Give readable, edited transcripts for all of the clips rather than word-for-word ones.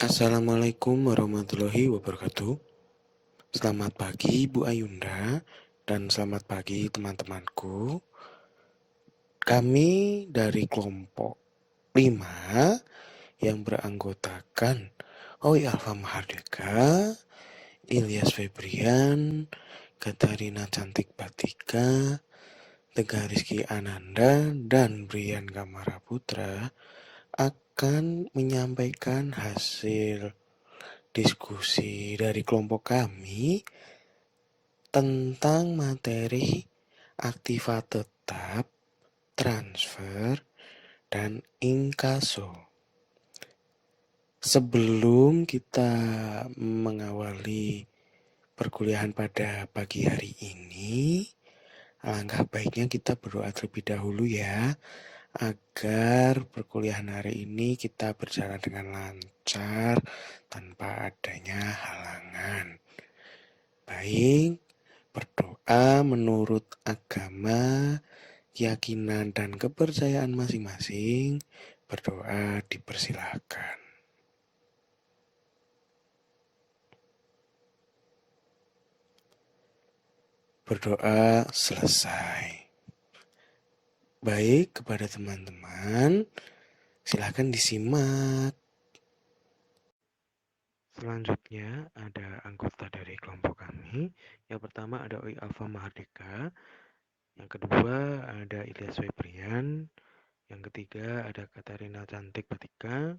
Assalamualaikum warahmatullahi wabarakatuh. Selamat pagi Bu Ayunda dan selamat pagi teman-temanku. Kami dari kelompok 5 yang beranggotakan Oi Alfa Mahardika, Ilyas Febrian, Katarina Cantik Batika, Tegar Rizky Ananda, dan Brian Kamara Putra akan menyampaikan hasil diskusi dari kelompok kami tentang materi aktiva tetap, transfer, dan inkaso. Sebelum kita mengawali perkuliahan pada pagi hari ini, alangkah baiknya kita berdoa terlebih dahulu ya, agar perkuliahan hari ini kita berjalan dengan lancar tanpa adanya halangan. Baik, berdoa menurut agama, keyakinan, dan kepercayaan masing-masing. Berdoa dipersilahkan. Berdoa selesai. Baik, kepada teman-teman, silakan disimak. Selanjutnya ada anggota dari kelompok kami. Yang pertama ada Oi Alfa Mahardika. Yang kedua ada Ilyas Febrian. Yang ketiga ada Katarina Cantik Batika.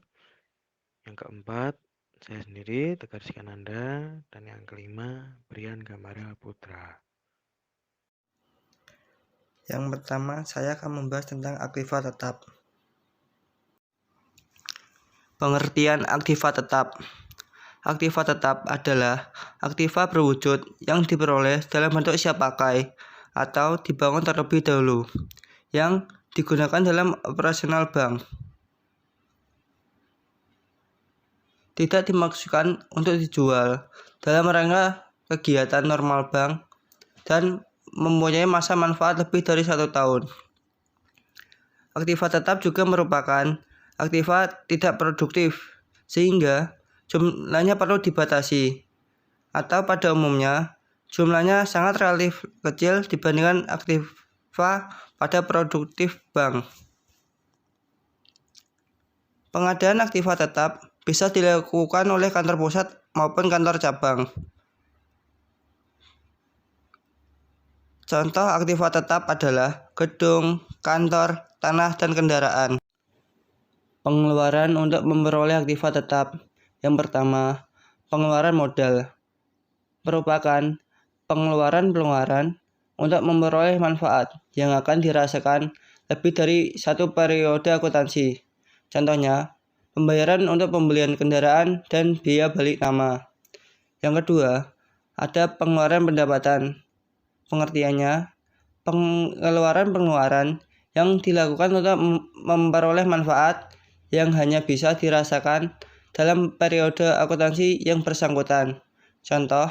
Yang keempat saya sendiri Tegar Rizky Ananda. Dan yang kelima Brian Kamara Putra. Yang pertama, saya akan membahas tentang aktiva tetap. Pengertian aktiva tetap. Aktiva tetap adalah aktiva berwujud yang diperoleh dalam bentuk siap pakai atau dibangun terlebih dahulu, yang digunakan dalam operasional bank. Tidak dimaksudkan untuk dijual dalam rangka kegiatan normal bank dan mempunyai masa manfaat lebih dari 1 tahun. Aktiva tetap juga merupakan aktiva tidak produktif, sehingga jumlahnya perlu dibatasi, atau pada umumnya jumlahnya sangat relatif kecil dibandingkan aktiva pada produktif bank. Pengadaan aktiva tetap bisa dilakukan oleh kantor pusat maupun kantor cabang. Contoh aktiva tetap adalah gedung, kantor, tanah, dan kendaraan. Pengeluaran untuk memperoleh aktiva tetap. Yang pertama, pengeluaran modal merupakan pengeluaran untuk memperoleh manfaat yang akan dirasakan lebih dari satu periode akuntansi. Contohnya, pembayaran untuk pembelian kendaraan dan biaya balik nama. Yang kedua, ada pengeluaran pendapatan. Pengertiannya, pengeluaran yang dilakukan untuk memperoleh manfaat yang hanya bisa dirasakan dalam periode akuntansi yang bersangkutan. Contoh,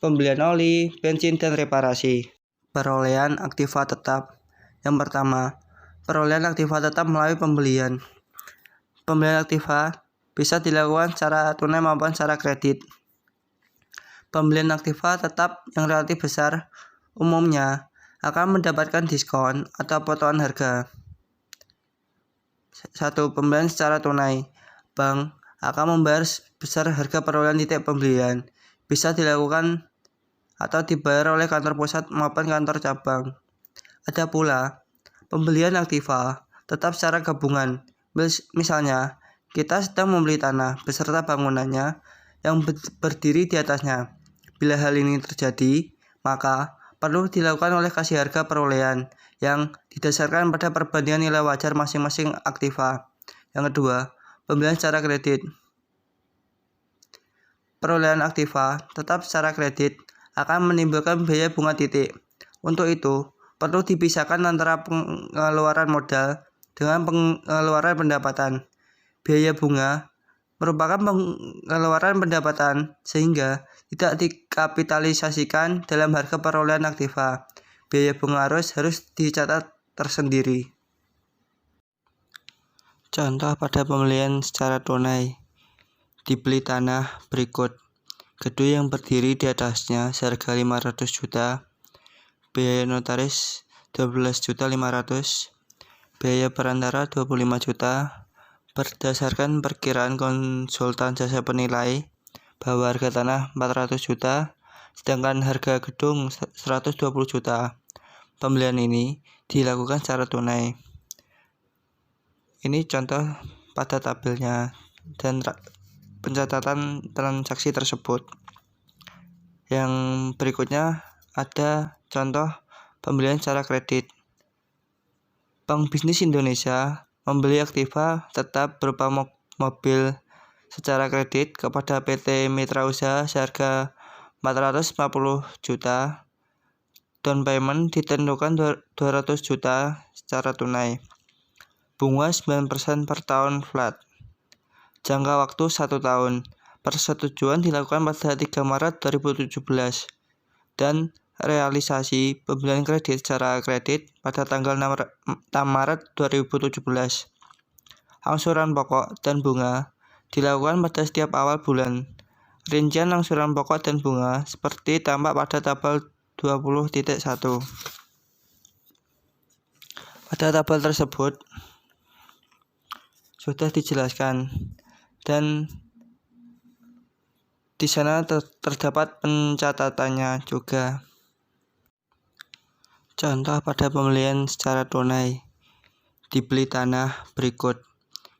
pembelian oli, bensin, dan reparasi. Perolehan aktiva tetap. Yang pertama, perolehan aktiva tetap melalui pembelian. Pembelian aktiva bisa dilakukan secara tunai maupun secara kredit. Pembelian aktiva tetap yang relatif besar umumnya akan mendapatkan diskon atau potongan harga. 1. Pembelian secara tunai. Bank akan membayar besar harga perolehan titik pembelian. Bisa dilakukan atau dibayar oleh kantor pusat maupun kantor cabang. Ada pula pembelian aktiva tetap secara gabungan. Misalnya, kita sedang membeli tanah beserta bangunannya yang berdiri di atasnya. Bila hal ini terjadi, maka perlu dilakukan oleh kasih harga perolehan yang didasarkan pada perbandingan nilai wajar masing-masing aktiva. Yang kedua, pembelian secara kredit. Perolehan aktiva tetap secara kredit akan menimbulkan biaya bunga titik. Untuk itu, perlu dipisahkan antara pengeluaran modal dengan pengeluaran pendapatan. Biaya bunga merupakan pengeluaran pendapatan sehingga tidak dikapitalisasikan dalam harga perolehan aktiva. Biaya bunga harus dicatat tersendiri. Contoh pada pembelian secara tunai. dibeli tanah berikut. Gedung yang berdiri di atasnya seharga 500 juta, biaya notaris 12.500.000, biaya perantara 25 juta. Berdasarkan perkiraan konsultan jasa penilai bahwa harga tanah 400 juta, sedangkan harga gedung 120 juta. Pembelian ini dilakukan secara tunai. Ini contoh pada tabelnya dan pencatatan transaksi tersebut. Yang berikutnya ada contoh pembelian secara kredit. Bank Bisnis Indonesia membeli aktiva tetap berupa mobil secara kredit kepada PT Mitra Usaha seharga 450 juta. Down payment ditentukan 200 juta secara tunai. Bunga 9% per tahun flat. Jangka waktu 1 tahun. Persetujuan dilakukan pada 3 Maret 2017 dan realisasi pembelian kredit secara kredit pada tanggal 6 Maret 2017. Angsuran pokok dan bunga dilakukan pada setiap awal bulan. Rincian angsuran pokok dan bunga seperti tampak pada tabel 20.1. Pada tabel tersebut sudah dijelaskan dan di sana terdapat pencatatannya juga. Contoh pada pembelian secara tunai. Dibeli tanah berikut.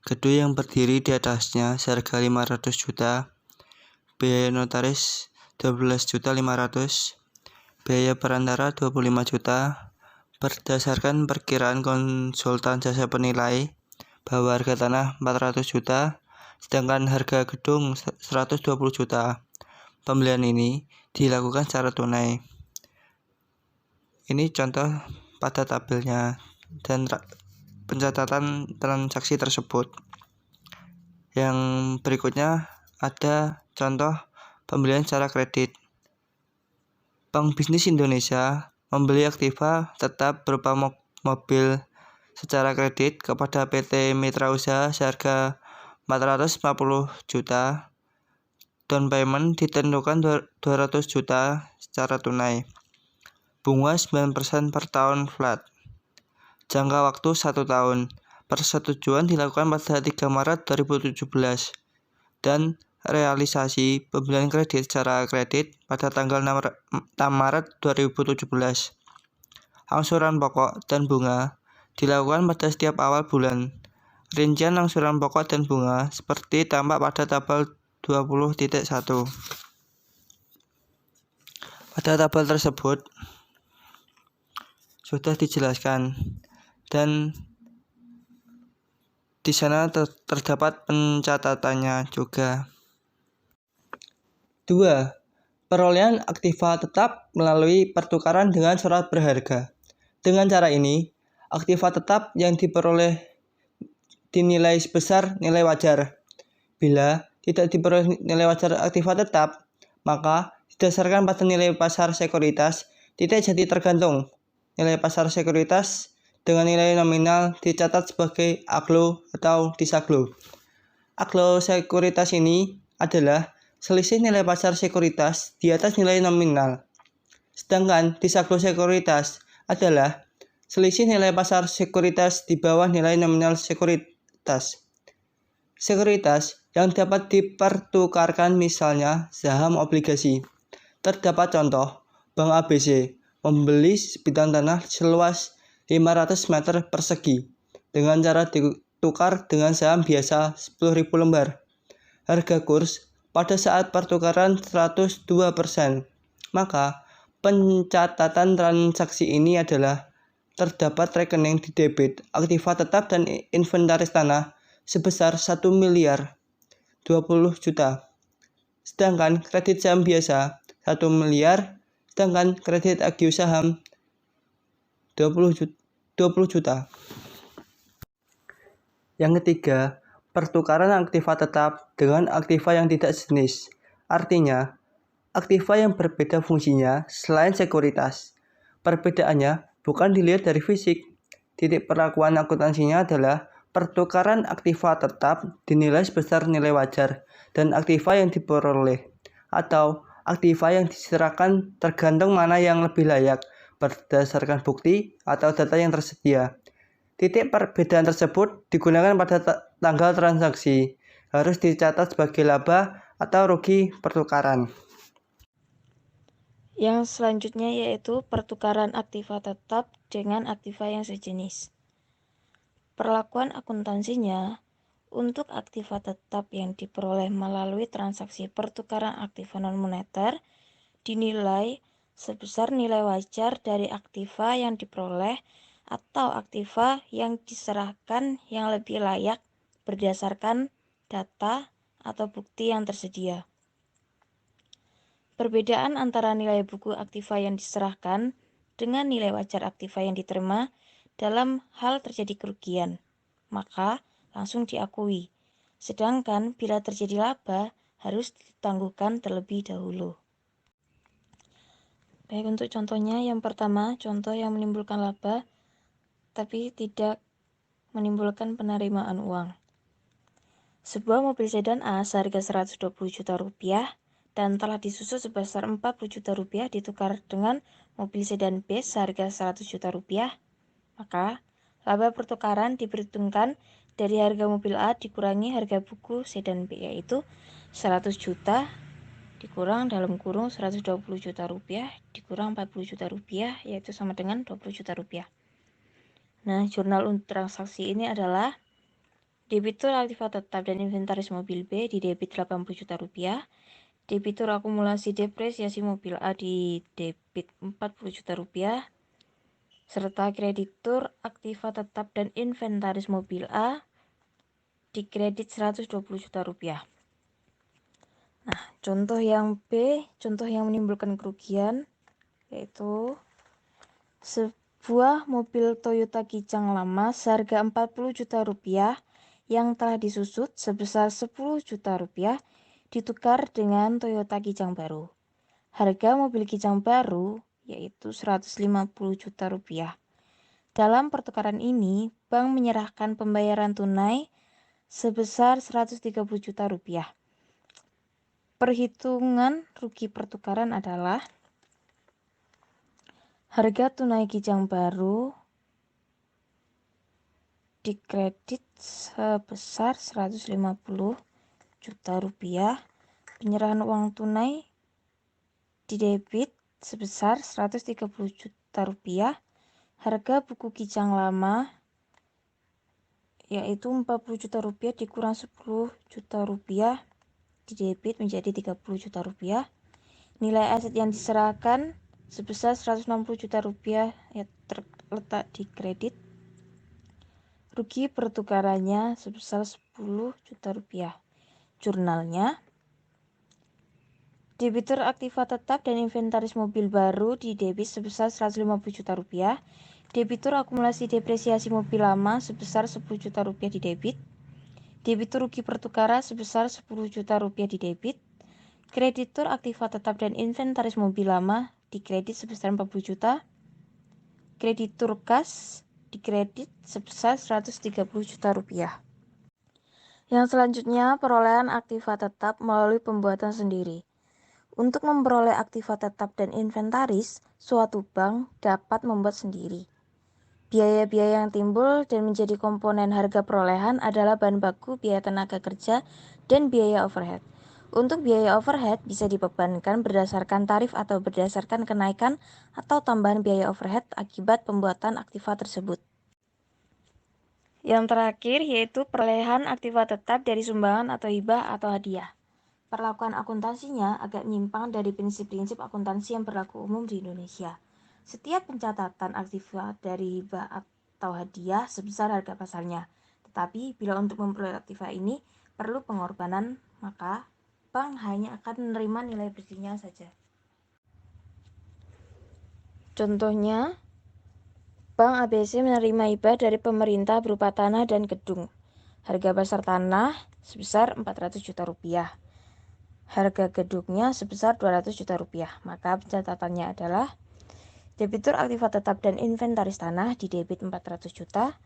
Gedung yang berdiri di atasnya seharga 500 juta, biaya notaris 12.500.000, biaya perantara 25 juta. Berdasarkan perkiraan konsultan jasa penilai bahwa harga tanah 400 juta, sedangkan harga gedung 120 juta. Pembelian ini dilakukan secara tunai. Ini contoh pada tabelnya dan pencatatan transaksi tersebut. Yang berikutnya ada contoh pembelian secara kredit. Bank Bisnis Indonesia membeli aktiva tetap berupa mobil secara kredit kepada PT Mitra Usaha seharga 450 juta. Down payment ditentukan 200 juta secara tunai. Bunga 9% per tahun flat. Jangka waktu 1 tahun. Persetujuan dilakukan pada 3 Maret 2017 dan realisasi pembelian kredit secara kredit pada tanggal 6 Maret 2017. Angsuran pokok dan bunga dilakukan pada setiap awal bulan. Rincian angsuran pokok dan bunga seperti tampak pada tabel 20.1. Pada tabel tersebut sudah dijelaskan dan di sana terdapat pencatatannya juga. 2. Perolehan aktiva tetap melalui pertukaran dengan surat berharga. Dengan cara ini, aktiva tetap yang diperoleh dinilai sebesar nilai wajar. Bila tidak diperoleh nilai wajar aktiva tetap, maka didasarkan pada nilai pasar sekuritas, tidak jadi tergantung. Nilai pasar sekuritas dengan nilai nominal dicatat sebagai aglo atau disaglo. Aglo sekuritas ini adalah selisih nilai pasar sekuritas di atas nilai nominal. Sedangkan disaglo sekuritas adalah selisih nilai pasar sekuritas di bawah nilai nominal sekuritas. Sekuritas yang dapat dipertukarkan misalnya saham obligasi. Terdapat contoh, Bank ABC membeli sebidang tanah seluas 500 meter persegi dengan cara ditukar dengan saham biasa 10.000 lembar. Harga kurs pada saat pertukaran 102%. Maka pencatatan transaksi ini adalah terdapat rekening di debit aktiva tetap dan inventaris tanah sebesar 1.020.000.000. Sedangkan kredit saham biasa 1 miliar, sedangkan kredit agi saham 20 juta. Yang ketiga, pertukaran aktiva tetap dengan aktiva yang tidak sejenis. Artinya, aktiva yang berbeda fungsinya selain sekuritas. Perbedaannya bukan dilihat dari fisik. Titik perlakuan akuntansinya adalah pertukaran aktiva tetap dinilai sebesar nilai wajar, dan aktiva yang diperoleh, atau aktiva yang diserahkan tergantung mana yang lebih layak berdasarkan bukti atau data yang tersedia. Titik perbedaan tersebut digunakan pada tanggal transaksi, harus dicatat sebagai laba atau rugi pertukaran. Yang selanjutnya yaitu pertukaran aktiva tetap dengan aktiva yang sejenis. Perlakuan akuntansinya, untuk aktiva tetap yang diperoleh melalui transaksi pertukaran aktiva non-moneter dinilai sebesar nilai wajar dari aktiva yang diperoleh atau aktiva yang diserahkan yang lebih layak berdasarkan data atau bukti yang tersedia. Perbedaan antara nilai buku aktiva yang diserahkan dengan nilai wajar aktiva yang diterima dalam hal terjadi kerugian, maka langsung diakui. Sedangkan bila terjadi laba, harus ditangguhkan terlebih dahulu. Baik, untuk contohnya, yang pertama, contoh yang menimbulkan laba tapi tidak menimbulkan penerimaan uang. Sebuah mobil sedan A seharga 120 juta rupiah dan telah disusun sebesar 40 juta rupiah ditukar dengan mobil sedan B seharga 100 juta rupiah, maka laba pertukaran diperhitungkan dari harga mobil A dikurangi harga buku sedan B, yaitu 100 juta dikurang dalam kurung 120 juta rupiah dikurang 40 juta rupiah, yaitu sama dengan 20 juta rupiah. Nah, jurnal untuk transaksi ini adalah debitur aktiva tetap dan inventaris mobil B di debit 80 juta rupiah, debitur akumulasi depresiasi mobil A di debit 40 juta rupiah, serta kreditur aktiva tetap dan inventaris mobil A di kredit 120 juta rupiah. Nah, contoh yang B, contoh yang menimbulkan kerugian, yaitu sebuah mobil Toyota Kijang lama seharga 40 juta rupiah yang telah disusut sebesar 10 juta rupiah ditukar dengan Toyota Kijang baru. Harga mobil Kijang baru yaitu 150 juta rupiah. Dalam pertukaran ini, bank menyerahkan pembayaran tunai sebesar 130 juta rupiah. Perhitungan rugi pertukaran adalah harga tunai Kijang baru dikredit sebesar 150 juta rupiah, penyerahan uang tunai di debit sebesar 130 juta rupiah, harga buku Kijang lama yaitu 40 juta rupiah dikurang 10 juta rupiah di debit menjadi 30 juta rupiah, nilai aset yang diserahkan sebesar 160 juta rupiah yang terletak di kredit, rugi pertukarannya sebesar 10 juta rupiah. Jurnalnya, debitur aktiva tetap dan inventaris mobil baru di debit sebesar 150 juta rupiah, debitur akumulasi depresiasi mobil lama sebesar 10 juta rupiah di debit, debitur rugi pertukaran sebesar 10 juta rupiah di debit, kreditur aktiva tetap dan inventaris mobil lama di kredit sebesar 40 juta, kreditur kas di kredit sebesar 130 juta rupiah. Yang selanjutnya, perolehan aktiva tetap melalui pembuatan sendiri. Untuk memperoleh aktiva tetap dan inventaris, suatu bank dapat membuat sendiri. Biaya-biaya yang timbul dan menjadi komponen harga perolehan adalah bahan baku, biaya tenaga kerja, dan biaya overhead. Untuk biaya overhead bisa dibebankan berdasarkan tarif atau berdasarkan kenaikan atau tambahan biaya overhead akibat pembuatan aktiva tersebut. Yang terakhir yaitu perolehan aktiva tetap dari sumbangan atau hibah atau hadiah. Perlakuan akuntansinya agak menyimpang dari prinsip-prinsip akuntansi yang berlaku umum di Indonesia. Setiap pencatatan aktiva dari hibah atau hadiah sebesar harga pasarnya. Tetapi bila untuk memperoleh aktiva ini perlu pengorbanan, maka bank hanya akan menerima nilai bersihnya saja. Contohnya, Bank ABC menerima hibah dari pemerintah berupa tanah dan gedung. Harga pasar tanah sebesar 400 juta rupiah. Harga gedungnya sebesar 200 juta rupiah. Maka pencatatannya adalah debitur aktiva tetap dan inventaris tanah di debit 400 juta,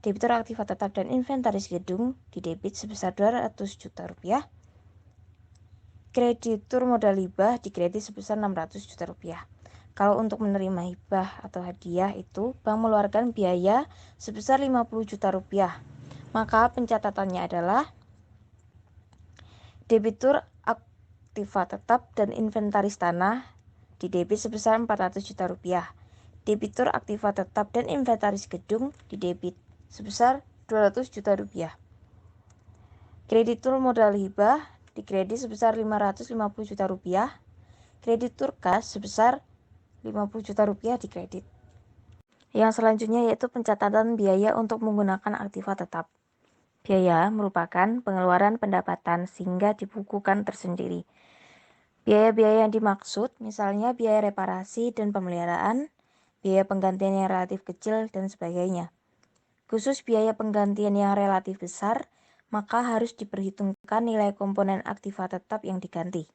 debitur aktiva tetap dan inventaris gedung di debit sebesar 200 juta rupiah, Kreditur modal hibah dikredit sebesar 600 juta rupiah. Kalau untuk menerima hibah atau hadiah itu, bank mengeluarkan biaya sebesar 50 juta rupiah. Maka pencatatannya adalah debitur aktiva tetap dan inventaris tanah didebit sebesar 400 juta rupiah. Debitur aktiva tetap dan inventaris gedung didebit sebesar 200 juta rupiah. Kreditur modal hibah dikredit sebesar 550 juta rupiah. Kreditur kas sebesar 50 juta rupiah dikredit. Yang selanjutnya yaitu pencatatan biaya untuk menggunakan aktiva tetap. Biaya merupakan pengeluaran pendapatan sehingga dibukukan tersendiri. Biaya-biaya yang dimaksud misalnya biaya reparasi dan pemeliharaan, biaya penggantian yang relatif kecil, dan sebagainya. Khusus biaya penggantian yang relatif besar, maka harus diperhitungkan nilai komponen aktiva tetap yang diganti.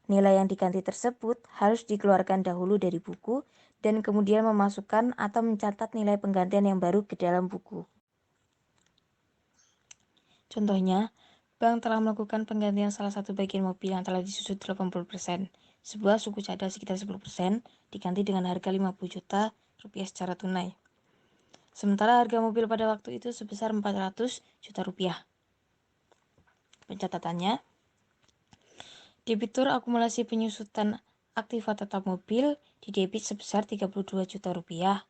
Nilai yang diganti tersebut harus dikeluarkan dahulu dari buku dan kemudian memasukkan atau mencatat nilai penggantian yang baru ke dalam buku. Contohnya, bank telah melakukan penggantian salah satu bagian mobil yang telah disusut 80%. Sebuah suku cadang sekitar 10% diganti dengan harga 50 juta rupiah secara tunai. Sementara harga mobil pada waktu itu sebesar 400 juta rupiah. Pencatatannya, debitur akumulasi penyusutan aktiva tetap mobil didebit sebesar 32 juta rupiah.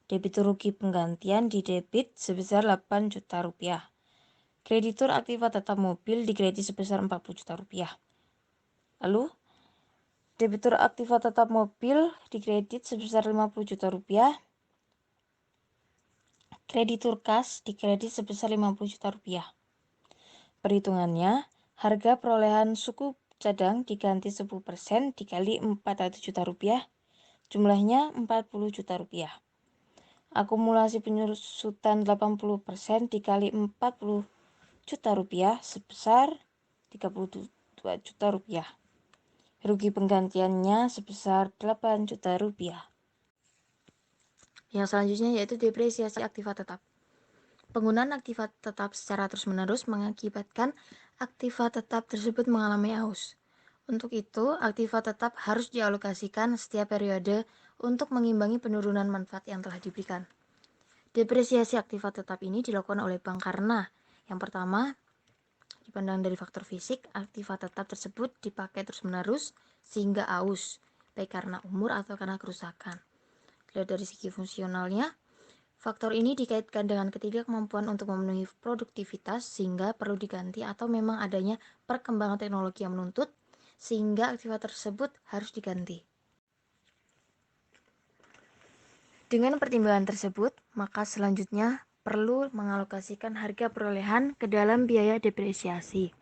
Debitur rugi penggantian didebit sebesar 8 juta rupiah. Kreditur aktiva tetap mobil dikredit sebesar 40 juta rupiah. Lalu, debitur aktiva tetap mobil dikredit sebesar 50 juta rupiah. Kreditur kas dikredit sebesar 50 juta rupiah. Perhitungannya, harga perolehan suku cadang diganti 10% dikali 400 juta rupiah, jumlahnya 40 juta rupiah. Akumulasi penyusutan 80% dikali 40 juta rupiah sebesar 32 juta rupiah. Rugi penggantiannya sebesar 8 juta rupiah. Yang selanjutnya yaitu depresiasi aktiva tetap. Penggunaan aktiva tetap secara terus-menerus mengakibatkan aktiva tetap tersebut mengalami aus. Untuk itu, aktiva tetap harus dialokasikan setiap periode untuk mengimbangi penurunan manfaat yang telah diberikan. Depresiasi aktiva tetap ini dilakukan oleh bank karena yang pertama, dipandang dari faktor fisik, aktiva tetap tersebut dipakai terus-menerus sehingga aus, baik karena umur atau karena kerusakan. Dilihat dari segi fungsionalnya, faktor ini dikaitkan dengan ketidakmampuan untuk memenuhi produktivitas sehingga perlu diganti atau memang adanya perkembangan teknologi yang menuntut sehingga aktiva tersebut harus diganti. Dengan pertimbangan tersebut, maka selanjutnya perlu mengalokasikan harga perolehan ke dalam biaya depresiasi.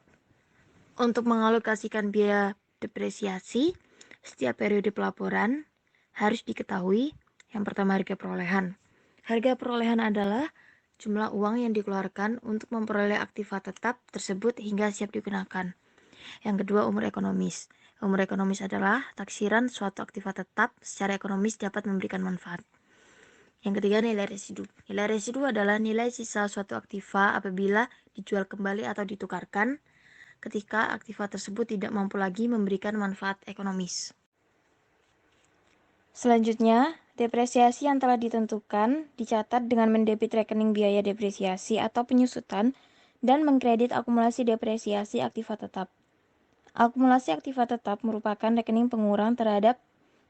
Untuk mengalokasikan biaya depresiasi, setiap periode pelaporan harus diketahui yang pertama harga perolehan. Harga perolehan adalah jumlah uang yang dikeluarkan untuk memperoleh aktiva tetap tersebut hingga siap digunakan. Yang kedua, umur ekonomis. Umur ekonomis adalah taksiran suatu aktiva tetap secara ekonomis dapat memberikan manfaat. Yang ketiga, nilai residu. Nilai residu adalah nilai sisa suatu aktiva apabila dijual kembali atau ditukarkan ketika aktiva tersebut tidak mampu lagi memberikan manfaat ekonomis. Selanjutnya, depresiasi yang telah ditentukan dicatat dengan mendebit rekening biaya depresiasi atau penyusutan dan mengkredit akumulasi depresiasi aktiva tetap. Akumulasi aktiva tetap merupakan rekening pengurang terhadap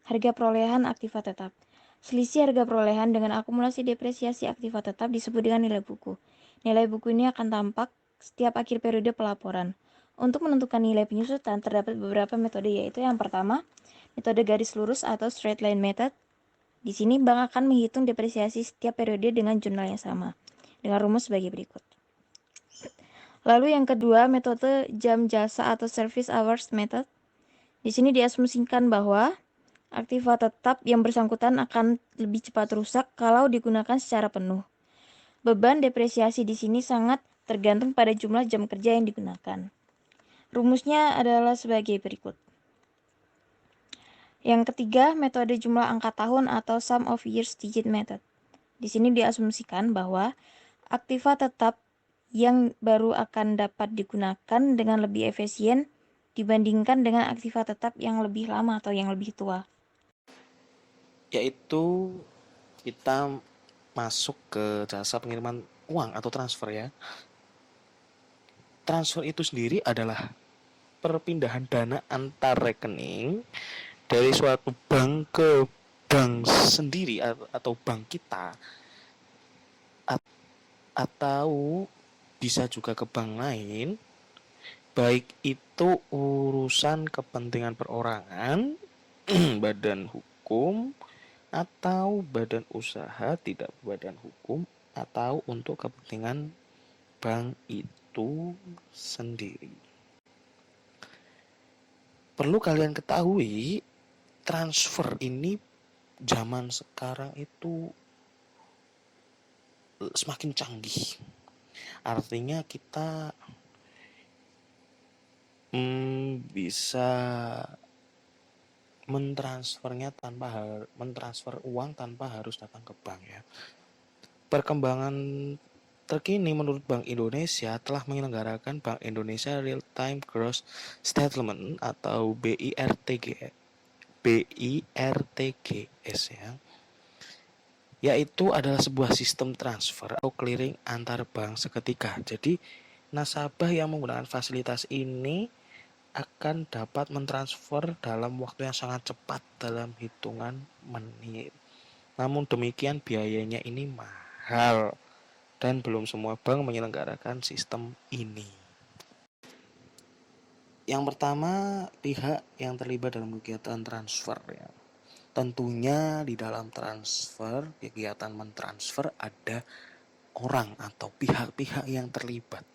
harga perolehan aktiva tetap. Selisih harga perolehan dengan akumulasi depresiasi aktiva tetap disebut dengan nilai buku. Nilai buku ini akan tampak setiap akhir periode pelaporan. Untuk menentukan nilai penyusutan terdapat beberapa metode, yaitu yang pertama, metode garis lurus atau straight line method. Di sini bank akan menghitung depresiasi setiap periode dengan jumlah yang sama, dengan rumus sebagai berikut. Lalu yang kedua, metode jam jasa atau service hours method. Di sini diasumsikan bahwa aktiva tetap yang bersangkutan akan lebih cepat rusak kalau digunakan secara penuh. Beban depresiasi di sini sangat tergantung pada jumlah jam kerja yang digunakan. Rumusnya adalah sebagai berikut. Yang ketiga, metode jumlah angka tahun atau sum of years digit method. Di sini diasumsikan bahwa aktiva tetap yang baru akan dapat digunakan dengan lebih efisien dibandingkan dengan aktiva tetap yang lebih lama atau yang lebih tua? Yaitu kita masuk ke jasa pengiriman uang atau transfer ya. Transfer itu sendiri adalah perpindahan dana antar rekening dari suatu bank ke bank sendiri atau bank kita, atau bisa juga ke bank lain, baik itu urusan kepentingan perorangan, badan hukum, atau badan usaha tidak badan hukum, atau untuk kepentingan bank itu sendiri. Perlu kalian ketahui, transfer ini zaman sekarang itu semakin canggih. Artinya kita bisa mentransfer uang tanpa harus datang ke bank ya. Perkembangan terkini menurut Bank Indonesia telah menyelenggarakan Bank Indonesia Real Time Gross Settlement atau BIRTGS ya. Yaitu adalah sebuah sistem transfer atau clearing antar bank seketika. Jadi nasabah yang menggunakan fasilitas ini akan dapat mentransfer dalam waktu yang sangat cepat dalam hitungan menit. Namun demikian biayanya ini mahal dan belum semua bank menyelenggarakan sistem ini. Yang pertama, pihak yang terlibat dalam kegiatan transfer ya. Tentunya di dalam transfer, kegiatan mentransfer ada orang atau pihak-pihak yang terlibat.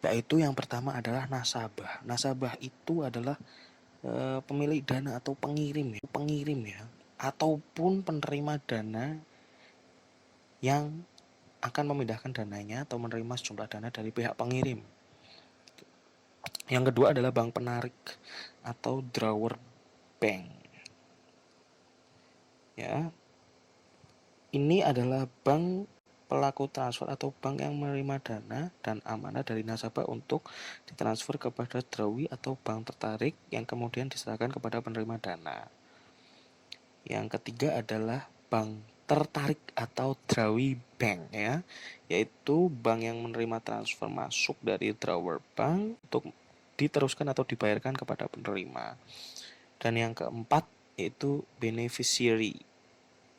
Yaitu yang pertama adalah nasabah. Nasabah itu adalah pemilik dana atau pengirim ya, ataupun penerima dana yang akan memindahkan dananya atau menerima sejumlah dana dari pihak pengirim. Yang kedua adalah bank penarik atau drawer bank. Ya. Ini adalah bank pelaku transfer atau bank yang menerima dana dan amanah dari nasabah untuk ditransfer kepada drawi atau bank tertarik yang kemudian diserahkan kepada penerima dana. Yang ketiga adalah bank tertarik atau drawi bank ya, yaitu bank yang menerima transfer masuk dari drawer bank untuk diteruskan atau dibayarkan kepada penerima. Dan yang keempat yaitu beneficiary,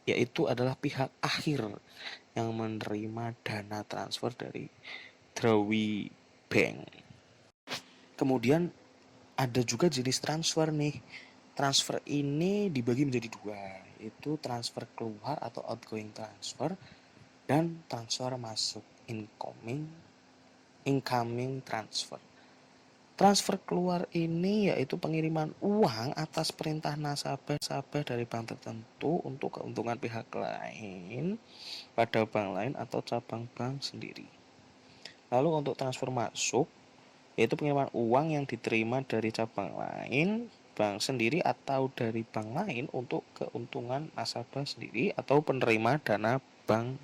yaitu adalah pihak akhir yang menerima dana transfer dari drawi bank. Kemudian ada juga jenis transfer nih. Transfer ini dibagi menjadi dua, yaitu transfer keluar atau outgoing transfer dan transfer masuk incoming transfer. Transfer keluar ini yaitu pengiriman uang atas perintah nasabah dari bank tertentu untuk keuntungan pihak lain pada bank lain atau cabang bank sendiri. Lalu untuk transfer masuk yaitu pengiriman uang yang diterima dari cabang lain, bank sendiri atau dari bank lain untuk keuntungan nasabah sendiri atau penerima dana bank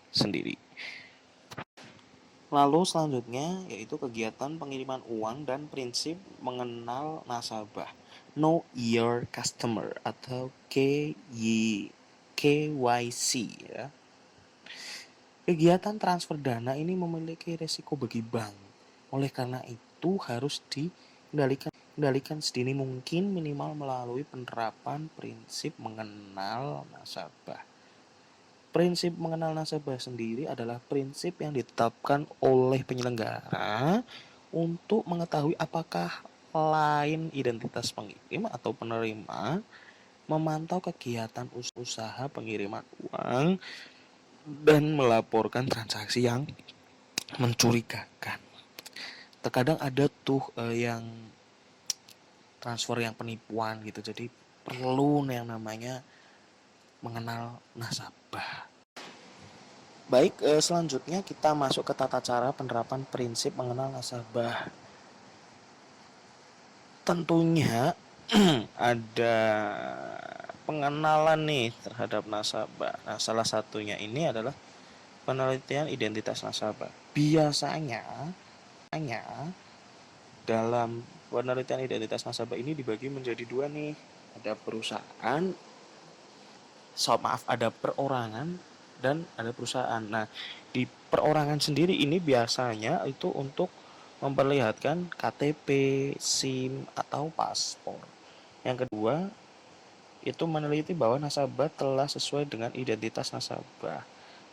sendiri. Lalu selanjutnya yaitu kegiatan pengiriman uang dan prinsip mengenal nasabah. Know your customer atau KYC ya. Kegiatan transfer dana ini memiliki risiko bagi bank. Oleh karena itu harus dikendalikan sedini mungkin minimal melalui penerapan prinsip mengenal nasabah. Prinsip mengenal nasabah sendiri adalah prinsip yang ditetapkan oleh penyelenggara untuk mengetahui apakah lain identitas pengirim atau penerima, memantau kegiatan usaha pengiriman uang, dan melaporkan transaksi yang mencurigakan. Terkadang ada tuh yang transfer yang penipuan gitu, jadi perlu yang namanya mengenal nasabah. Baik, selanjutnya kita masuk ke tata cara penerapan prinsip mengenal nasabah. Tentunya ada pengenalan nih terhadap nasabah. Nah, salah satunya ini adalah penelitian identitas nasabah. Biasanya dalam penelitian identitas nasabah ini dibagi menjadi dua nih. Ada perusahaan, ada perorangan dan ada perusahaan. Nah, di perorangan sendiri ini biasanya itu untuk memperlihatkan KTP, SIM, atau paspor. Yang kedua, itu meneliti bahwa nasabah telah sesuai dengan identitas nasabah.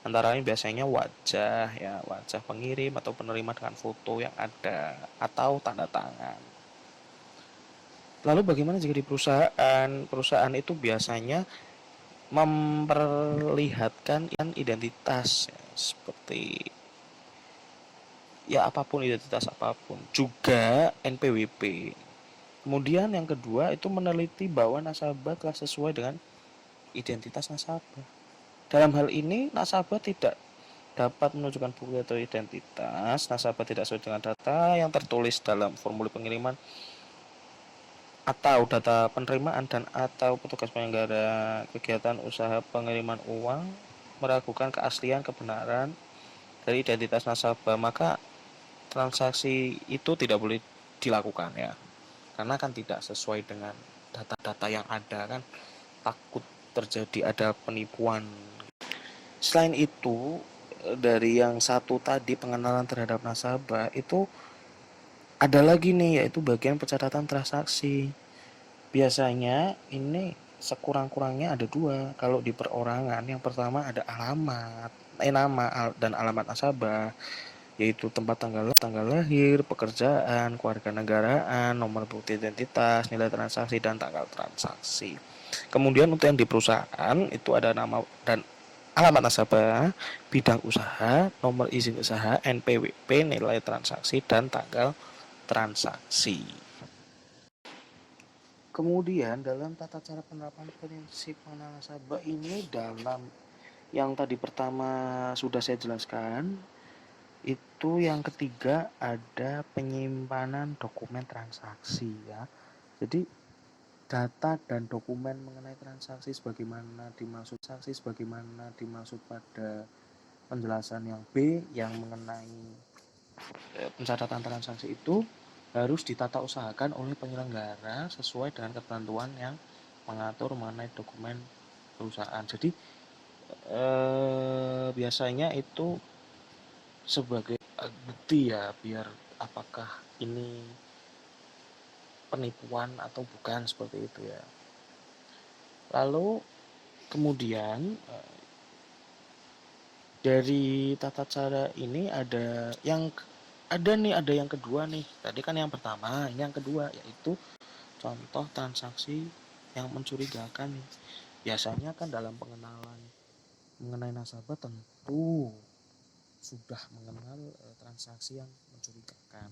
Antara lain biasanya wajah, ya, wajah pengirim atau penerima dengan foto yang ada atau tanda tangan. Lalu bagaimana jika di perusahaan? Perusahaan itu biasanya memperlihatkan identitas, ya, seperti ya apapun, identitas apapun, juga NPWP. Kemudian yang kedua itu meneliti bahwa nasabah telah sesuai dengan identitas nasabah. Dalam hal ini nasabah tidak dapat menunjukkan bukti atau identitas, nasabah tidak sesuai dengan data yang tertulis dalam formulir pengiriman atau data penerimaan dan atau petugas penyelenggara kegiatan usaha pengiriman uang meragukan keaslian kebenaran dari identitas nasabah, maka transaksi itu tidak boleh dilakukan, ya, karena kan tidak sesuai dengan data-data yang ada, kan takut terjadi ada penipuan. Selain itu, dari yang satu tadi, pengenalan terhadap nasabah, itu ada lagi nih, yaitu bagian pencatatan transaksi. Biasanya ini sekurang-kurangnya ada dua. Kalau di perorangan, yang pertama ada nama dan alamat nasabah, yaitu tempat tanggal lahir, pekerjaan, kewarganegaraan, nomor bukti identitas, nilai transaksi, dan tanggal transaksi. Kemudian untuk yang di perusahaan itu ada nama dan alamat nasabah, bidang usaha, nomor izin usaha, NPWP, nilai transaksi, dan tanggal transaksi. Kemudian dalam tata cara penerapan prinsip pengenalan nasabah ini, dalam yang tadi pertama sudah saya jelaskan, itu yang ketiga ada penyimpanan dokumen transaksi, ya. Jadi data dan dokumen mengenai transaksi sebagaimana dimaksud pada penjelasan yang B yang mengenai pencatatan transaksi itu harus ditata usahakan oleh penyelenggara sesuai dengan ketentuan yang mengatur mengenai dokumen perusahaan. Jadi biasanya itu sebagai bukti, ya, biar apakah ini penipuan atau bukan, seperti itu, ya. Lalu kemudian dari tata cara ini ada yang kedua nih. Tadi kan yang pertama, ini yang kedua, yaitu contoh transaksi yang mencurigakan nih. Biasanya kan dalam pengenalan mengenai nasabah tentu sudah mengenal transaksi yang mencurigakan.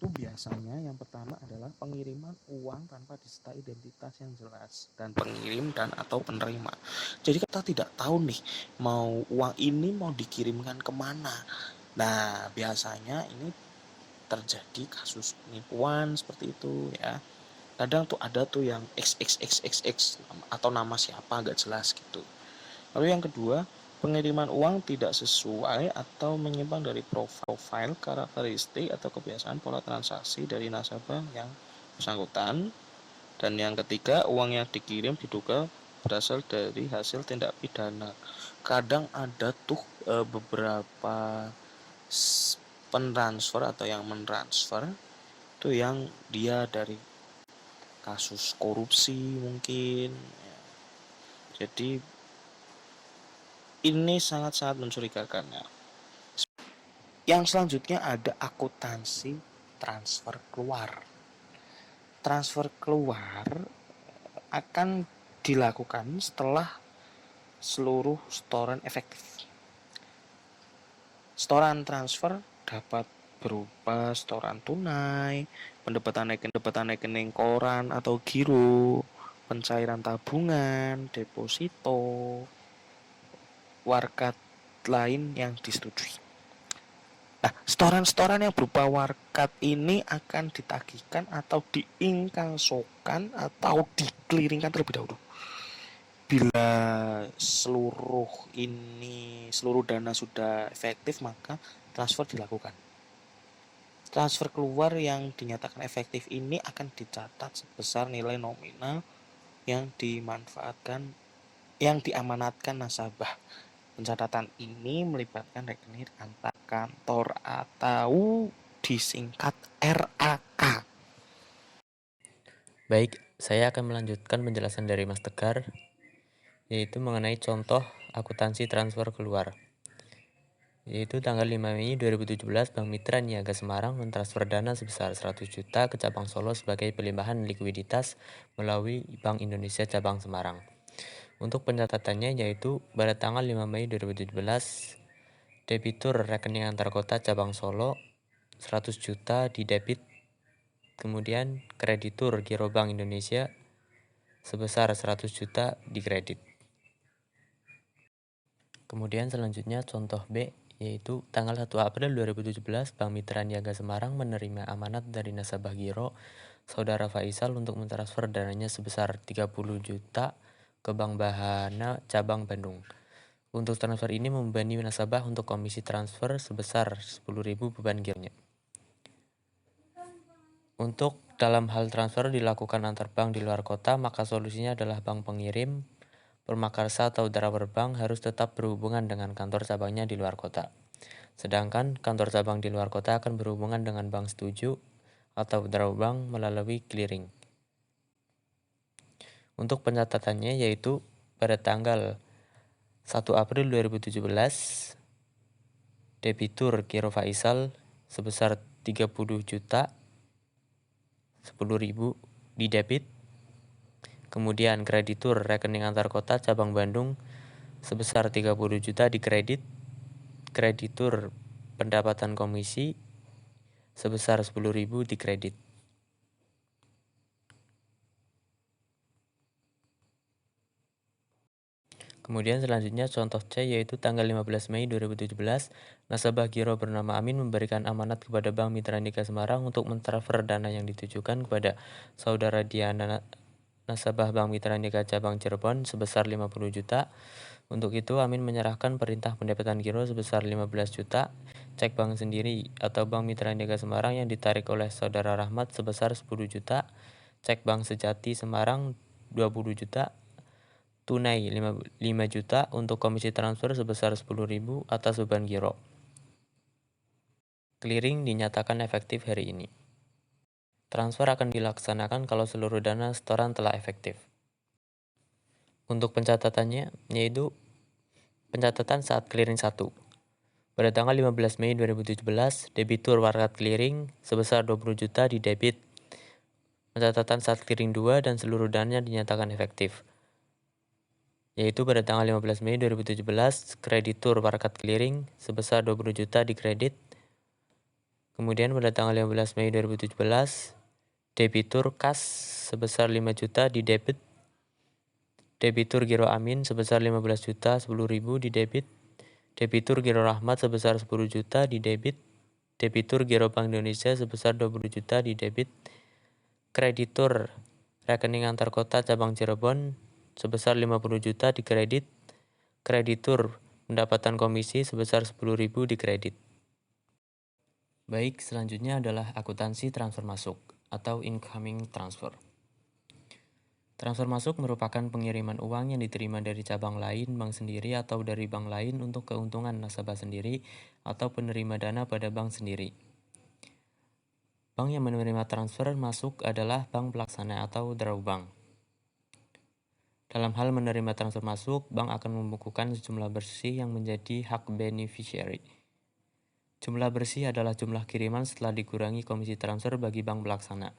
Itu biasanya yang pertama adalah pengiriman uang tanpa disertai identitas yang jelas dan pengirim dan atau penerima. Jadi kita tidak tahu nih mau uang ini mau dikirimkan kemana. Nah, biasanya ini terjadi kasus penipuan seperti itu, ya. Kadang tuh ada tuh yang XXXXX atau nama siapa nggak jelas gitu. Lalu yang kedua, pengiriman uang tidak sesuai atau menyimpang dari profil, karakteristik, atau kebiasaan pola transaksi dari nasabah yang bersangkutan. Dan yang ketiga, uang yang dikirim diduga berasal dari hasil tindak pidana. Kadang ada tuh beberapa pentransfer atau yang mentransfer itu yang dia dari kasus korupsi mungkin, ya. Jadi ini sangat-sangat mencurigakan, ya. Yang selanjutnya ada akuntansi transfer keluar. Transfer keluar akan dilakukan setelah seluruh setoran efektif. Setoran transfer dapat berupa setoran tunai, pendapatan rekening koran atau giro, pencairan tabungan, deposito, warkat lain yang disetujui. Nah, setoran-setoran yang berupa warkat ini akan ditagihkan atau diinkasokan atau dikliringkan terlebih dahulu. Bila seluruh dana sudah efektif, maka transfer dilakukan. Transfer keluar yang dinyatakan efektif ini akan dicatat sebesar nilai nominal yang diamanatkan nasabah. Pencatatan ini melibatkan rekening antar kantor atau disingkat RAK. Baik, saya akan melanjutkan penjelasan dari Mas Tegar, yaitu mengenai contoh akuntansi transfer keluar. Yaitu tanggal 5 Mei 2017, Bank Mitra Niaga Semarang mentransfer dana sebesar 100 juta ke cabang Solo sebagai pelimpahan likuiditas melalui Bank Indonesia cabang Semarang. Untuk pencatatannya yaitu pada tanggal 5 Mei 2017, debitur rekening antar kota cabang Solo 100 juta di debit, kemudian kreditur Giro Bank Indonesia sebesar 100 juta di kredit. Kemudian selanjutnya contoh B, yaitu tanggal 1 April 2017, Bank Mitra Niaga Semarang menerima amanat dari nasabah Giro Saudara Faisal untuk mentransfer dananya sebesar 30 juta ke Bank Bahana cabang Bandung. Untuk transfer ini membebani nasabah untuk komisi transfer sebesar 10.000 beban gironya. Untuk dalam hal transfer dilakukan antar bank di luar kota, maka solusinya adalah bank pengirim, Permakarsa atau driver bank harus tetap berhubungan dengan kantor cabangnya di luar kota. Sedangkan kantor cabang di luar kota akan berhubungan dengan bank setuju atau driver bank melalui clearing. Untuk pencatatannya yaitu pada tanggal 1 April 2017, debitur Giro Faisal sebesar 30 juta 10.000 di debit, kemudian kreditur rekening antar kota cabang Bandung sebesar 30 juta di kredit, kreditur pendapatan komisi sebesar 10.000 di kredit. Kemudian selanjutnya contoh C yaitu tanggal 15 Mei 2017, nasabah Giro bernama Amin memberikan amanat kepada Bank Mitra Niaga Semarang untuk mentransfer dana yang ditujukan kepada saudara Diana, nasabah Bank Mitra Niaga cabang Cirebon sebesar 50 juta. Untuk itu Amin menyerahkan perintah pendapatan Giro sebesar 15 juta, cek bank sendiri atau Bank Mitra Niaga Semarang yang ditarik oleh saudara Rahmat sebesar 10 juta, cek bank Sejati Semarang 20 juta, tunai 5 juta untuk komisi transfer sebesar 10.000 atas beban Giro. Clearing dinyatakan efektif hari ini. Transfer akan dilaksanakan kalau seluruh dana setoran telah efektif. Untuk pencatatannya yaitu pencatatan saat clearing 1. Pada tanggal 15 Mei 2017, debitur Warkat Clearing sebesar 20 juta di debit. Pencatatan saat clearing 2 dan seluruh dananya dinyatakan efektif. Yaitu pada tanggal 15 Mei 2017, kreditur Warkat Clearing sebesar 20 juta di kredit. Kemudian pada tanggal 15 Mei 2017, debitur kas sebesar 5 juta di debit. Debitur Giro Amin sebesar 15 juta 10.000 di debit. Debitur Giro Rahmat sebesar 10 juta di debit. Debitur Giro Bank Indonesia sebesar 20 juta di debit. Kreditur rekening antar kota cabang Cirebon sebesar 50 juta di kredit, kreditur pendapatan komisi sebesar 10.000 di kredit. Baik, selanjutnya adalah akuntansi transfer masuk atau incoming transfer. Transfer masuk merupakan pengiriman uang yang diterima dari cabang lain, bank sendiri atau dari bank lain untuk keuntungan nasabah sendiri atau penerima dana pada bank sendiri. Bank yang menerima transfer masuk adalah bank pelaksana atau draw bank. Dalam hal menerima transfer masuk, bank akan membukukan sejumlah bersih yang menjadi hak beneficiary. Jumlah bersih adalah jumlah kiriman setelah dikurangi komisi transfer bagi bank pelaksana.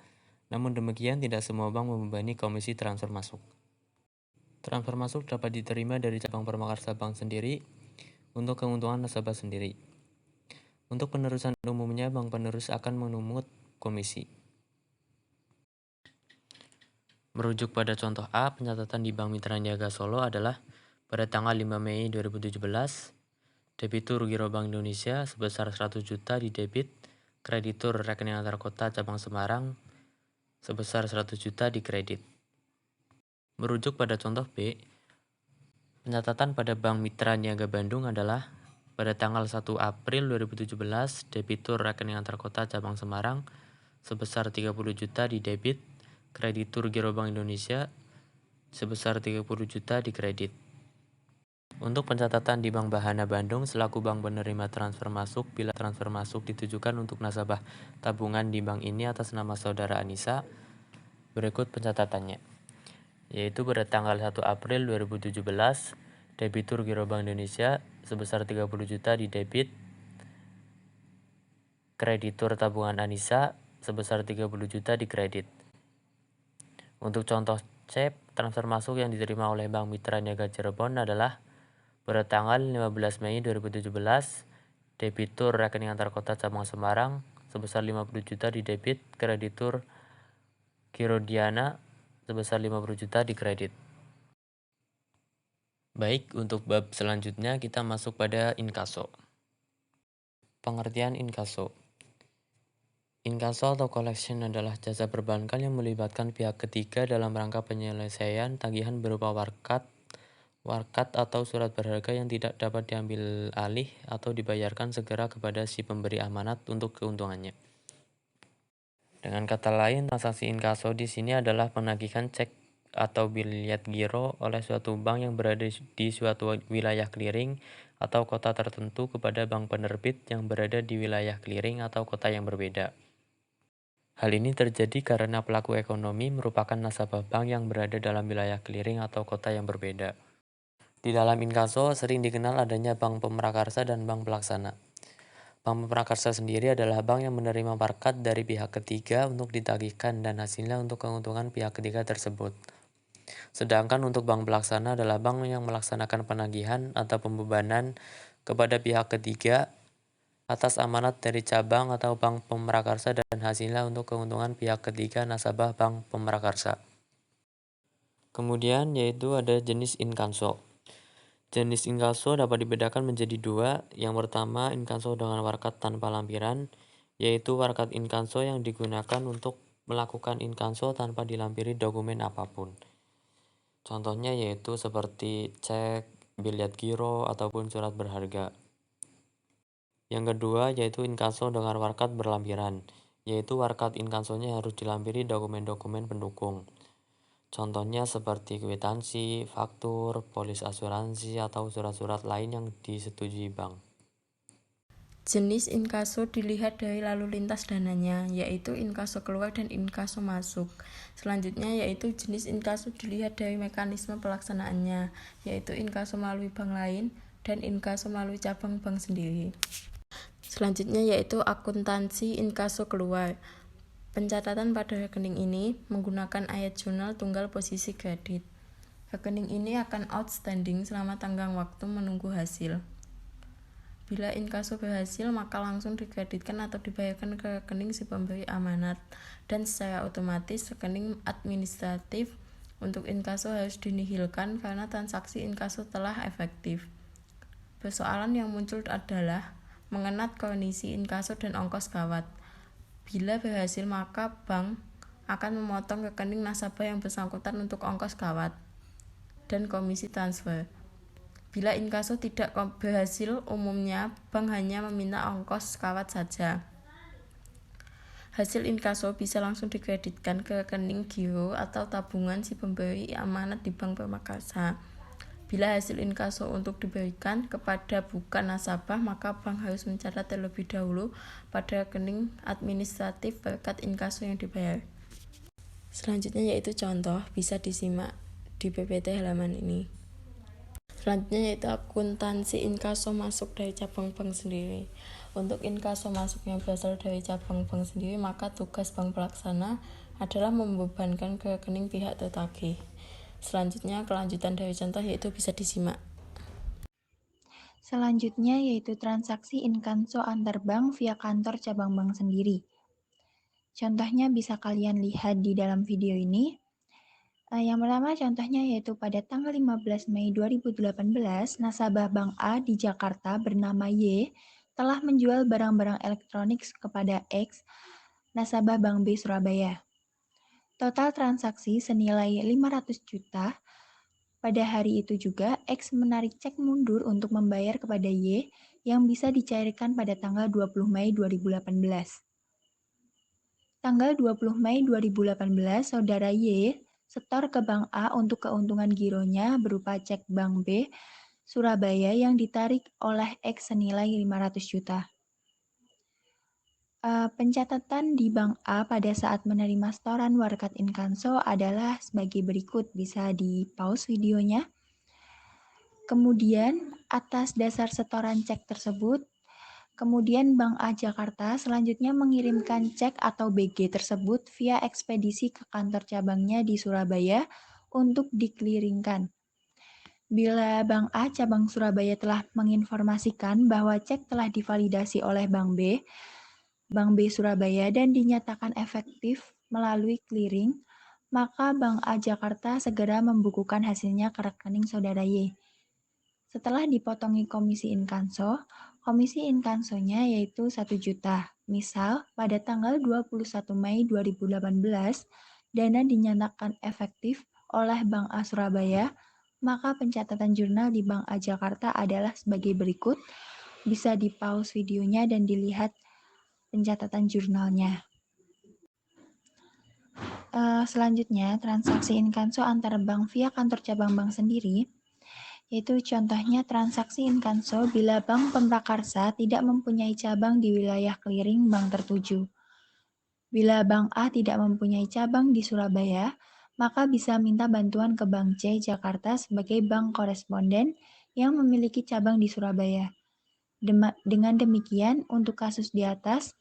Namun demikian, tidak semua bank membebani komisi transfer masuk. Transfer masuk dapat diterima dari cabang Permakarsa bank sendiri untuk keuntungan nasabah sendiri. Untuk penerusan umumnya, bank penerus akan menumut komisi. Merujuk pada contoh A, pencatatan di Bank Mitra Niaga Solo adalah pada tanggal 5 Mei 2017, debitur Giro Bank Indonesia sebesar 100 juta di debit, kreditur rekening antar kota cabang Semarang sebesar 100 juta di kredit. Merujuk pada contoh B, pencatatan pada Bank Mitra Niaga Bandung adalah Pada tanggal 1 April 2017, debitur rekening antar kota cabang Semarang sebesar 30 juta di debit, kreditur Giro Bank Indonesia sebesar 30 juta di kredit. Untuk pencatatan di Bank Bahana Bandung selaku bank penerima transfer masuk, bila transfer masuk ditujukan untuk nasabah tabungan di bank ini atas nama saudara Anissa, berikut pencatatannya, yaitu pada tanggal 1 April 2017, debitur Giro Bank Indonesia sebesar 30 juta di debit, kreditur tabungan Anissa sebesar 30 juta di kredit. Untuk contoh CEP, transfer masuk yang diterima oleh Bank Mitra Niaga Cirebon adalah pada tanggal 15 Mei 2017, debitur rekening antar kota cabang Semarang sebesar 50 juta di debit, kreditur Giro Diana sebesar 50 juta di kredit. Baik, untuk bab selanjutnya kita masuk pada inkaso. Pengertian inkaso. Inkaso atau collection adalah jasa perbankan yang melibatkan pihak ketiga dalam rangka penyelesaian tagihan berupa warkat atau surat berharga yang tidak dapat diambil alih atau dibayarkan segera kepada si pemberi amanat untuk keuntungannya. Dengan kata lain, transaksi inkaso di sini adalah penagihan cek atau biliet giro oleh suatu bank yang berada di suatu wilayah clearing atau kota tertentu kepada bank penerbit yang berada di wilayah clearing atau kota yang berbeda. Hal ini terjadi karena pelaku ekonomi merupakan nasabah bank yang berada dalam wilayah clearing atau kota yang berbeda. Di dalam inkaso sering dikenal adanya bank pemrakarsa dan bank pelaksana. Bank pemrakarsa sendiri adalah bank yang menerima warkat dari pihak ketiga untuk ditagihkan dan hasilnya untuk keuntungan pihak ketiga tersebut. Sedangkan untuk bank pelaksana adalah bank yang melaksanakan penagihan atau pembebanan kepada pihak ketiga atas amanat dari cabang atau bank pemrakarsa dan hasilnya untuk keuntungan pihak ketiga nasabah bank pemrakarsa. Kemudian yaitu ada jenis inkaso. Jenis inkaso dapat dibedakan menjadi dua. Yang pertama, inkaso dengan warkat tanpa lampiran, yaitu warkat inkaso yang digunakan untuk melakukan inkaso tanpa dilampiri dokumen apapun. Contohnya yaitu seperti cek, biliet giro, ataupun surat berharga. Yang kedua yaitu inkaso dengan warkat berlampiran, yaitu warkat inkasonya harus dilampiri dokumen-dokumen pendukung. Contohnya seperti kwitansi, faktur, polis asuransi, atau surat-surat lain yang disetujui bank. Jenis inkaso dilihat dari lalu lintas dananya, yaitu inkaso keluar dan inkaso masuk. Selanjutnya yaitu jenis inkaso dilihat dari mekanisme pelaksanaannya, yaitu inkaso melalui bank lain dan inkaso melalui cabang bank sendiri. Selanjutnya yaitu akuntansi inkaso keluar. Pencatatan pada rekening ini menggunakan ayat jurnal tunggal posisi kredit. Rekening ini akan outstanding selama tenggang waktu menunggu hasil. Bila inkaso berhasil, maka langsung dikreditkan atau dibayarkan ke rekening si pemberi amanat, dan secara otomatis rekening administratif untuk inkaso harus dinihilkan karena transaksi inkaso telah efektif. Persoalan yang muncul adalah mengenat kondisi inkaso dan ongkos gawat. Bila berhasil, maka bank akan memotong rekening nasabah yang bersangkutan untuk ongkos gawat dan komisi transfer. Bila inkaso tidak berhasil, umumnya bank hanya meminta ongkos gawat saja. Hasil inkaso bisa langsung dikreditkan ke rekening giro atau tabungan si pemberi amanat di Bank Pemrakarsa. Bila hasil inkaso untuk diberikan kepada bukan nasabah, maka bank harus mencatat terlebih dahulu pada rekening administratif berkat inkaso yang dibayar. Selanjutnya yaitu contoh, bisa disimak di PPT halaman ini. Selanjutnya yaitu akuntansi inkaso masuk dari cabang bank sendiri. Untuk inkaso masuk yang berasal dari cabang bank sendiri, maka tugas bank pelaksana adalah membebankan ke rekening pihak tertagih. Selanjutnya kelanjutan dari contoh yaitu bisa disimak. Selanjutnya yaitu transaksi inkaso antar bank via kantor cabang bank sendiri. Contohnya bisa kalian lihat di dalam video ini. Yang pertama contohnya yaitu pada tanggal 15 Mei 2018, nasabah Bank A di Jakarta bernama Y telah menjual barang-barang elektronik kepada X, nasabah Bank B Surabaya. Total transaksi senilai 500 juta. Pada hari itu juga, X menarik cek mundur untuk membayar kepada Y yang bisa dicairkan pada tanggal 20 Mei 2018. Tanggal 20 Mei 2018, Saudara Y setor ke Bank A untuk keuntungan gironya berupa cek Bank B Surabaya yang ditarik oleh X senilai 500 juta. Pencatatan di Bank A pada saat menerima setoran Warkat Inkanso adalah sebagai berikut. Bisa di-pause videonya. Kemudian, atas dasar setoran cek tersebut, kemudian Bank A Jakarta selanjutnya mengirimkan cek atau BG tersebut via ekspedisi ke kantor cabangnya di Surabaya untuk dikliringkan. Bila Bank A cabang Surabaya telah menginformasikan bahwa cek telah divalidasi oleh Bank B Surabaya dan dinyatakan efektif melalui clearing, maka Bank A Jakarta segera membukukan hasilnya ke rekening Saudara Y. Setelah dipotongi komisi inkanso, komisi inkansonya yaitu 1 juta. Misal, pada tanggal 21 Mei 2018, dana dinyatakan efektif oleh Bank A Surabaya, maka pencatatan jurnal di Bank A Jakarta adalah sebagai berikut. Bisa di-pause videonya dan dilihat pencatatan jurnalnya. Selanjutnya, transaksi inkanso antar bank via kantor cabang bank sendiri, yaitu contohnya transaksi inkanso bila bank pemrakarsa tidak mempunyai cabang di wilayah clearing bank tertuju. Bila Bank A tidak mempunyai cabang di Surabaya, maka bisa minta bantuan ke Bank C Jakarta sebagai bank koresponden yang memiliki cabang di Surabaya. Dengan demikian, untuk kasus di atas,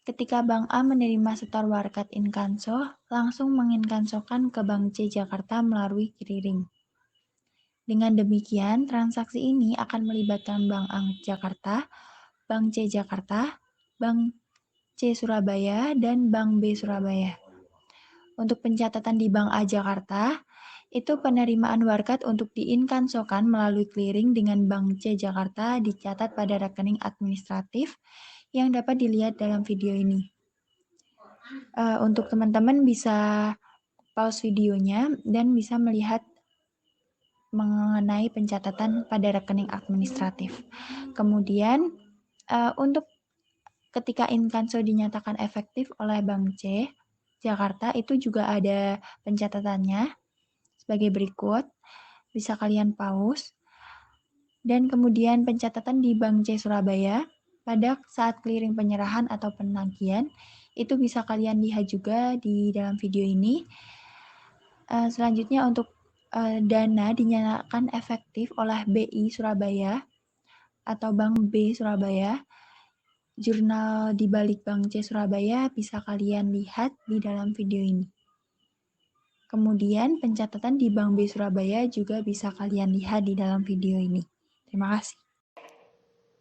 ketika Bank A menerima setor Warkat Inkanso, langsung menginkansokan ke Bank C Jakarta melalui clearing. Dengan demikian, transaksi ini akan melibatkan Bank A Jakarta, Bank C Jakarta, Bank C Surabaya, dan Bank B Surabaya. Untuk pencatatan di Bank A Jakarta, itu penerimaan warkat untuk diinkansokan melalui clearing dengan Bank C Jakarta dicatat pada rekening administratif yang dapat dilihat dalam video ini. Untuk teman-teman bisa pause videonya dan bisa melihat mengenai pencatatan pada rekening administratif. Kemudian, untuk ketika inkanso dinyatakan efektif oleh Bank C Jakarta, itu juga ada pencatatannya sebagai berikut. Bisa kalian pause. Dan kemudian pencatatan di Bank C Surabaya pada saat clearing penyerahan atau penagihan, itu bisa kalian lihat juga di dalam video ini. Selanjutnya untuk dana dinyatakan efektif oleh BI Surabaya atau Bank B Surabaya. Jurnal di balik Bank C Surabaya bisa kalian lihat di dalam video ini. Kemudian pencatatan di Bank B Surabaya juga bisa kalian lihat di dalam video ini. Terima kasih.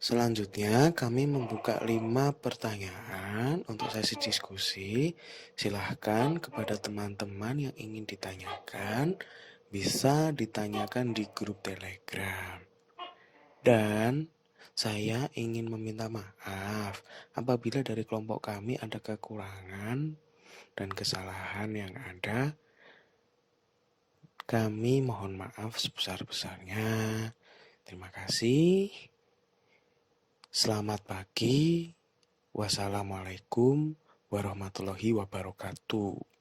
Selanjutnya kami membuka 5 pertanyaan untuk sesi diskusi. Silahkan kepada teman-teman yang ingin ditanyakan, bisa ditanyakan di grup Telegram. Dan saya ingin meminta maaf apabila dari kelompok kami ada kekurangan dan kesalahan yang ada. Kami mohon maaf sebesar-besarnya. Terima kasih. Selamat pagi. Wassalamualaikum warahmatullahi wabarakatuh.